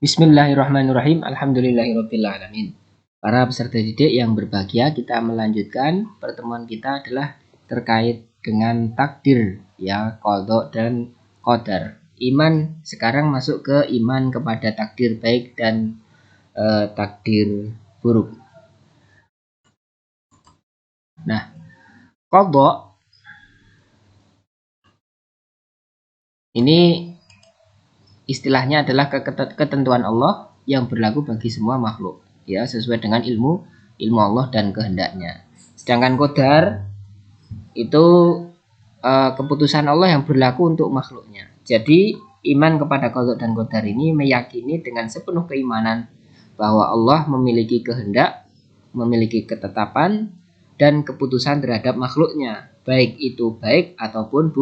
Bismillahirrahmanirrahim. Alhamdulillahirabbil alamin. Para peserta didik yang berbahagia, kita melanjutkan pertemuan kita adalah terkait dengan takdir, ya, qadha dan qadar. Iman sekarang masuk ke iman kepada takdir baik dan takdir buruk. Nah, qadha ini istilahnya adalah ketentuan Allah yang berlaku bagi semua makhluk, ya, sesuai dengan ilmu Allah dan kehendaknya. Sedangkan qadar itu keputusan Allah yang berlaku untuk makhluknya. Jadi iman kepada qadha dan qadar ini meyakini dengan sepenuh keimanan bahwa Allah memiliki kehendak, memiliki ketetapan dan keputusan terhadap makhluknya, baik itu baik ataupun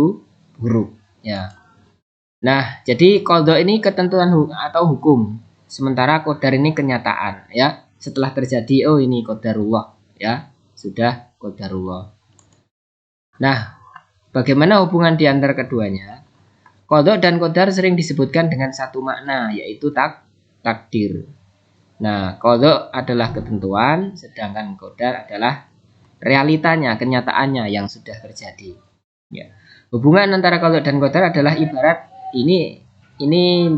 buruk, ya. Nah, jadi qadha ini ketentuan atau hukum, sementara qadar ini kenyataan, ya. Setelah terjadi, oh ini qadarullah, ya, sudah qadarullah. Nah, bagaimana hubungan di antara keduanya? Qadha dan qadar sering disebutkan dengan satu makna, yaitu takdir. Nah, qadha adalah ketentuan, sedangkan qadar adalah realitanya, kenyataannya yang sudah terjadi. Ya. Hubungan antara qadha dan qadar adalah ibarat ini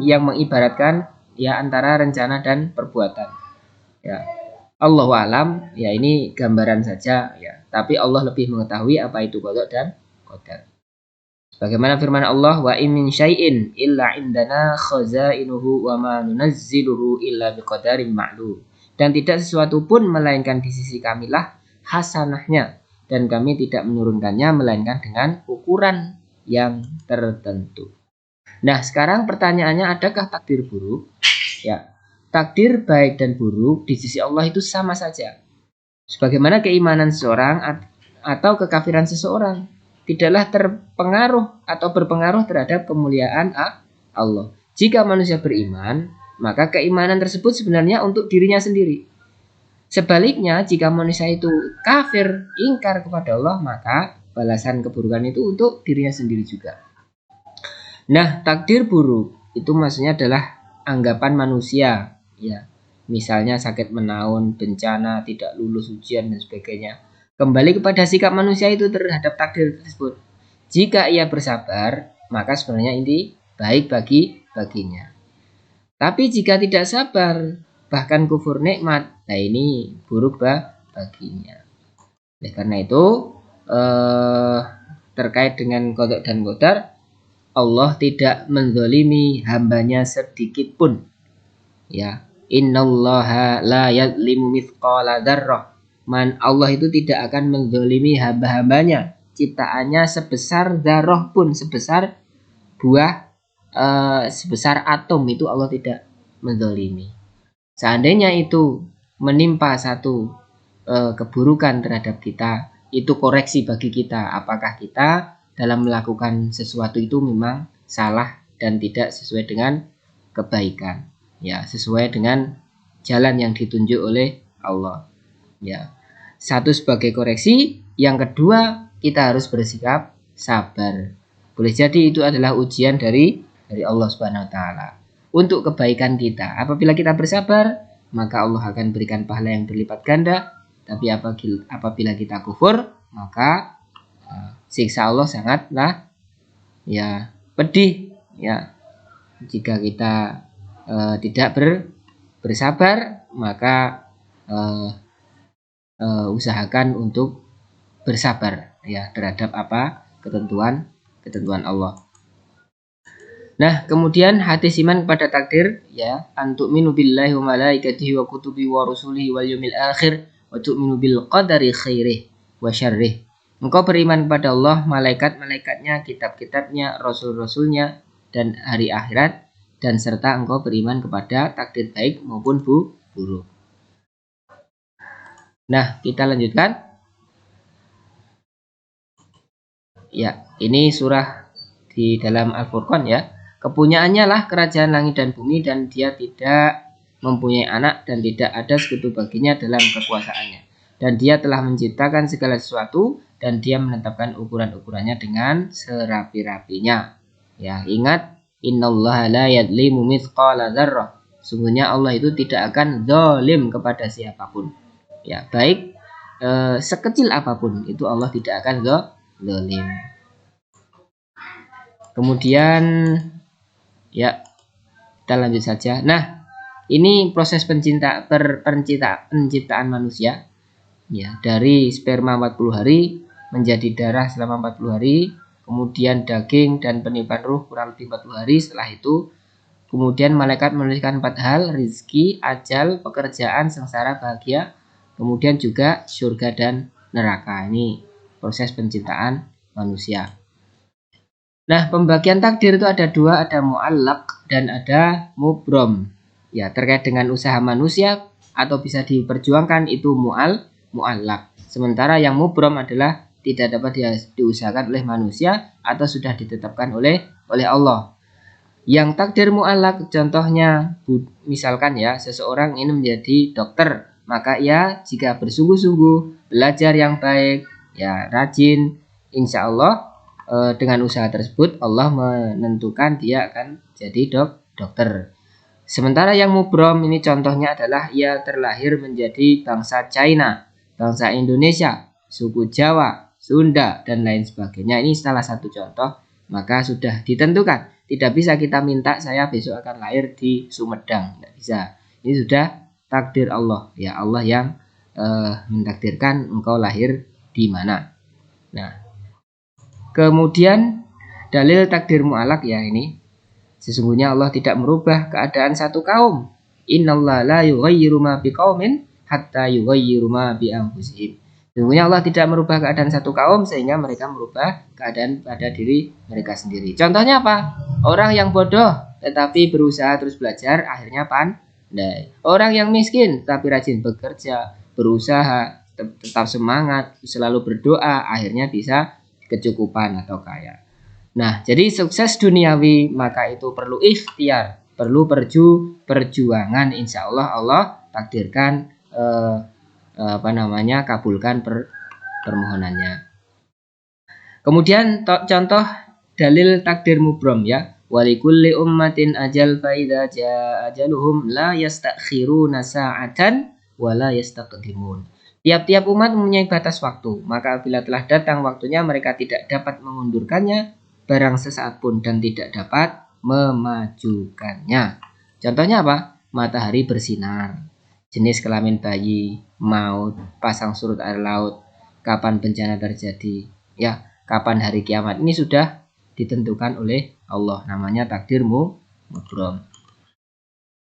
yang mengibaratkan, ya, antara rencana dan perbuatan. Ya. Allahu alam, ya, ini gambaran saja, ya. Tapi Allah lebih mengetahui apa itu qadha dan qadar. Sebagaimana firman Allah, wa in min syai'in illa indana khazainuhu wa ma nunazziluhu illa biqadarin ma'lum. Dan tidak sesuatu pun melainkan di sisi kamilah hasanahnya, dan kami tidak menurunkannya melainkan dengan ukuran yang tertentu. Nah, sekarang pertanyaannya, adakah takdir buruk? Ya, takdir baik dan buruk di sisi Allah itu sama saja. Sebagaimana keimanan seseorang atau kekafiran seseorang tidaklah terpengaruh atau berpengaruh terhadap kemuliaan Allah. Jika manusia beriman, maka keimanan tersebut sebenarnya untuk dirinya sendiri. Sebaliknya, jika manusia itu kafir, ingkar kepada Allah, maka balasan keburukan itu untuk dirinya sendiri juga. Nah, takdir buruk itu maksudnya adalah anggapan manusia, ya. Misalnya sakit menaun, bencana, tidak lulus ujian dan sebagainya. Kembali kepada sikap manusia itu terhadap takdir tersebut. Jika ia bersabar, maka sebenarnya ini baik baginya. Tapi jika tidak sabar, bahkan kufur nikmat, nah ini buruk baginya. Oleh karena itu, terkait dengan qadha dan qadar, Allah tidak menzalimi hambanya sedikit pun. Ya, innallaha la yadlimu mithqala dzarrah. Allah itu tidak akan menzalimi hamba-hambanya, ciptaannya sebesar dzarrah pun, sebesar buah, sebesar atom itu Allah tidak menzalimi. Seandainya itu menimpa satu keburukan terhadap kita, itu koreksi bagi kita. Apakah kita dalam melakukan sesuatu itu memang salah dan tidak sesuai dengan kebaikan, ya, sesuai dengan jalan yang ditunjuk oleh Allah, ya. Satu sebagai koreksi, yang kedua kita harus bersikap sabar. Boleh jadi itu adalah ujian dari Allah Subhanahu wa taala untuk kebaikan kita. Apabila kita bersabar, maka Allah akan berikan pahala yang berlipat ganda. Tapi apabila kita kufur, maka siksa Allah sangatlah, ya, pedih, ya. Jika kita tidak bersabar, maka usahakan untuk bersabar, ya, terhadap apa ketentuan Allah. Nah, kemudian hadis iman kepada takdir, ya, antu'minu billahi wa malaikatihi wa kutubihi wa rusulihi wal yawmil akhir wa tu'minu bil qadari khairih wa syarrih. Engkau beriman kepada Allah, malaikat-malaikatnya, kitab-kitabnya, rasul-rasulnya, dan hari akhirat, dan serta engkau beriman kepada takdir baik maupun buruk. Nah, kita lanjutkan. Ya, ini surah di dalam Al-Furqan, ya. Kepunyaannya lah kerajaan langit dan bumi, dan dia tidak mempunyai anak dan tidak ada sekutu baginya dalam kekuasaannya. Dan dia telah menciptakan segala sesuatu, dan dia menetapkan ukuran-ukurannya dengan serapi-rapinya. Ya, ingat, innallaha la yadlimu mithqala dzarrah. Sungguhnya Allah itu tidak akan zalim kepada siapapun. Ya, baik sekecil apapun itu Allah tidak akan zalim. Kemudian ya kita lanjut saja. Nah, ini proses penciptaan manusia. Ya, dari sperma 40 hari menjadi darah selama 40 hari, kemudian daging dan peniupan ruh kurang lebih 40 hari. Setelah itu kemudian malaikat menuliskan 4 hal: rizki, ajal, pekerjaan, sengsara, bahagia, kemudian juga surga dan neraka. Ini proses penciptaan manusia. Nah, pembagian takdir itu ada dua, ada mu'allaq dan ada mubrom. Ya, terkait dengan usaha manusia atau bisa diperjuangkan itu mu'allaq. Sementara yang mubrom adalah tidak dapat diusahakan oleh manusia atau sudah ditetapkan oleh Allah. Yang takdir mu'allaq contohnya, misalkan ya, seseorang ingin menjadi dokter, maka ia jika bersungguh-sungguh belajar yang baik, ya rajin, insya Allah dengan usaha tersebut Allah menentukan dia akan jadi dokter. Sementara yang mubrom ini contohnya adalah ia terlahir menjadi bangsa China, bangsa Indonesia, suku Jawa, Sunda, dan lain sebagainya. Ini salah satu contoh, maka sudah ditentukan. Tidak bisa kita minta saya besok akan lahir di Sumedang, tidak bisa. Ini sudah takdir Allah, ya Allah yang mentakdirkan engkau lahir di mana. Nah, kemudian dalil takdir mu'allaq ya ini. Sesungguhnya Allah tidak merubah keadaan satu kaum. Innallaha la yughayyiru ma biqaumin hatta yughayyiru ma bi anfusihim. Sesungguhnya Allah tidak merubah keadaan satu kaum sehingga mereka merubah keadaan pada diri mereka sendiri. Contohnya apa? Orang yang bodoh tetapi berusaha terus belajar akhirnya pandai. Orang yang miskin tapi rajin bekerja, berusaha, tetap semangat, selalu berdoa, akhirnya bisa kecukupan atau kaya. Nah, jadi sukses duniawi maka itu perlu ikhtiar, perlu perjuangan. Insya Allah takdirkan kabulkan permohonannya. Kemudian contoh dalil takdir mubrom ya. Walikulli ummatin ajal fa idza jaa ajaluhum la yastakhiruna sa'atan wa la yastaqdimun. Tiap-tiap umat mempunyai batas waktu, maka apabila telah datang waktunya mereka tidak dapat mengundurkannya barang sesaat pun dan tidak dapat memajukannya. Contohnya apa? Matahari bersinar, jenis kelamin bayi, maut, pasang surut air laut, kapan bencana terjadi, ya, kapan hari kiamat. Ini sudah ditentukan oleh Allah, namanya takdir mubrom.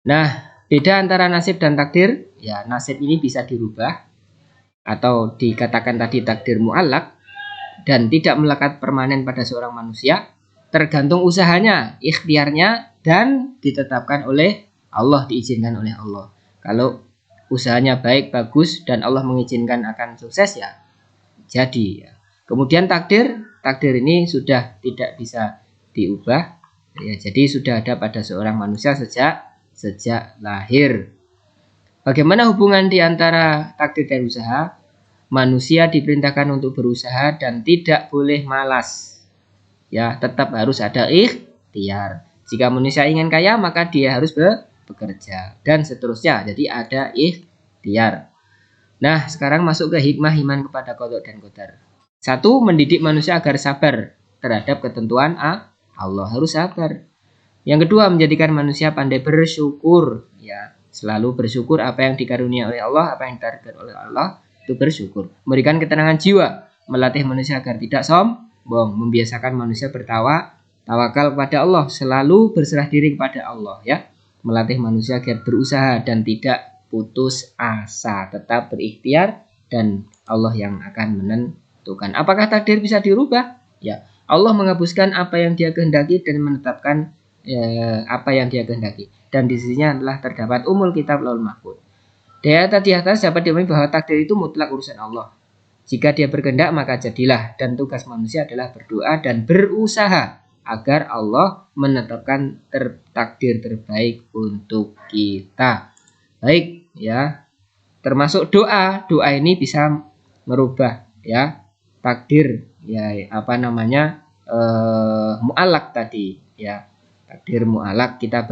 Nah, beda antara nasib dan takdir, ya nasib ini bisa dirubah atau dikatakan tadi takdir mu'allaq dan tidak melekat permanen pada seorang manusia, tergantung usahanya, ikhtiarnya, dan ditetapkan oleh Allah, diizinkan oleh Allah. Kalau usahanya baik, bagus, dan Allah mengizinkan akan sukses ya jadi ya. Kemudian takdir ini sudah tidak bisa diubah ya, jadi sudah ada pada seorang manusia sejak lahir. Bagaimana hubungan di antara takdir dan usaha? Manusia diperintahkan untuk berusaha dan tidak boleh malas. Ya, tetap harus ada ikhtiar. Jika manusia ingin kaya, maka dia harus bekerja dan seterusnya. Jadi ada ikhtiar. Nah, sekarang masuk ke hikmah iman kepada qada dan qadar. 1. Mendidik manusia agar sabar terhadap ketentuan Allah, harus sabar. Yang kedua, menjadikan manusia pandai bersyukur, ya, selalu bersyukur apa yang dikaruniai oleh Allah, apa yang ditakdirkan oleh Allah, itu bersyukur. Memberikan ketenangan jiwa, melatih manusia agar tidak sombong, membiasakan manusia tawakal kepada Allah, selalu berserah diri kepada Allah, ya. Melatih manusia agar berusaha dan tidak putus asa, tetap berikhtiar dan Allah yang akan menentukan. Apakah takdir bisa dirubah? Ya, Allah menghapuskan apa yang Dia kehendaki dan menetapkan apa yang Dia kehendaki. Dan di sisinya adalah terdapat umul kitab Lauhul Mahfuz. Di atas dapat dipahami bahwa takdir itu mutlak urusan Allah. Jika Dia berkehendak maka jadilah, dan tugas manusia adalah berdoa dan berusaha agar Allah menetapkan takdir terbaik untuk kita. Baik, ya. Termasuk doa. Doa ini bisa merubah ya takdir, ya mu'allaq tadi, ya. Takdir mu'allaq, kita